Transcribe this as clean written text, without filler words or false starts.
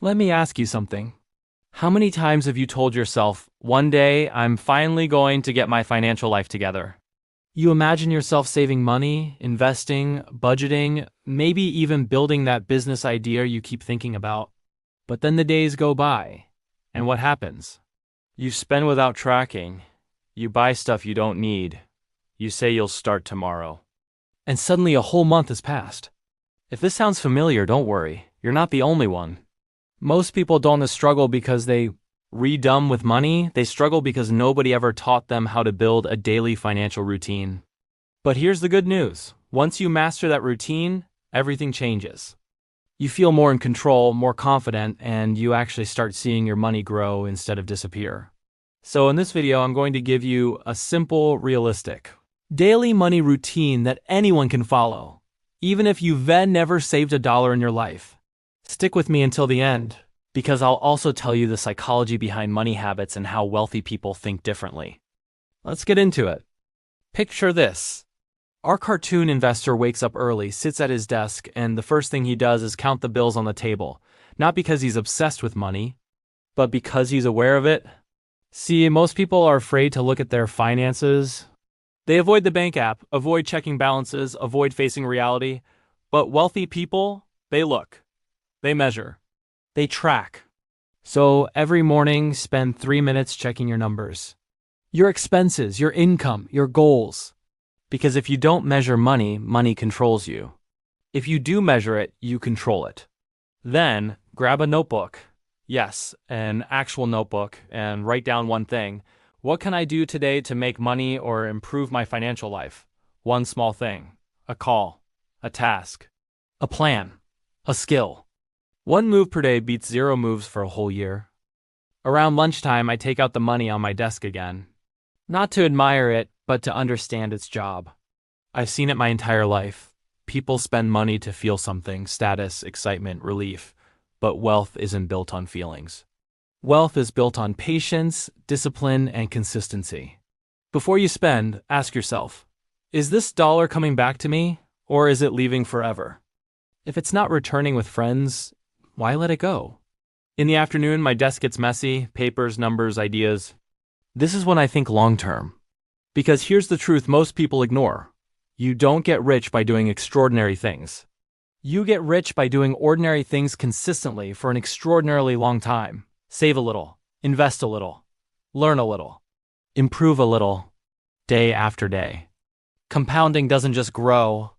Let me ask you something. How many times have you told yourself, one day I'm finally going to get my financial life together? You imagine yourself saving money, investing, budgeting, maybe even building that business idea you keep thinking about. But then the days go by, and what happens? You spend without tracking. You buy stuff you don't need. You say you'll start tomorrow. And suddenly a whole month has passed. If this sounds familiar, don't worry. You're not the only one. Most people don't struggle because they dumb with money. They struggle because nobody ever taught them how to build a daily financial routine. But here's the good news. Once you master that routine, everything changes. You feel more in control, more confident, and you actually start seeing your money grow instead of disappear. So in this video, I'm going to give you a simple, realistic, daily money routine that anyone can follow, even if you've never saved a dollar in your life. Stick with me until the end, because I'll also tell you the psychology behind money habits and how wealthy people think differently. Let's get into it. Picture this. Our cartoon investor wakes up early, sits at his desk, and the first thing he does is count the bills on the table, not because he's obsessed with money, but because he's aware of it. See, most people are afraid to look at their finances. They avoid the bank app, avoid checking balances, avoid facing reality. But wealthy people, they look. They measure. They track. So every morning, spend 3 minutes checking your numbers. Your expenses, your income, your goals. Because if you don't measure money, money controls you. If you do measure it, you control it. Then, grab a notebook. Yes, an actual notebook, and write down one thing. What can I do today to make money or improve my financial life? One small thing. A call. A task. A plan. A skill. One move per day beats 0 moves for a whole year. Around lunchtime, I take out the money on my desk again. Not to admire it, but to understand its job. I've seen it my entire life. People spend money to feel something, status, excitement, relief. But wealth isn't built on feelings. Wealth is built on patience, discipline, and consistency. Before you spend, ask yourself, is this dollar coming back to me, or is it leaving forever? If it's not returning with friends, why let it go? In the afternoon, my desk gets messy, papers, numbers, ideas. This is when I think long-term. Because here's the truth most people ignore. You don't get rich by doing extraordinary things. You get rich by doing ordinary things consistently for an extraordinarily long time. Save a little, invest a little, learn a little, improve a little, day after day. Compounding doesn't just grow,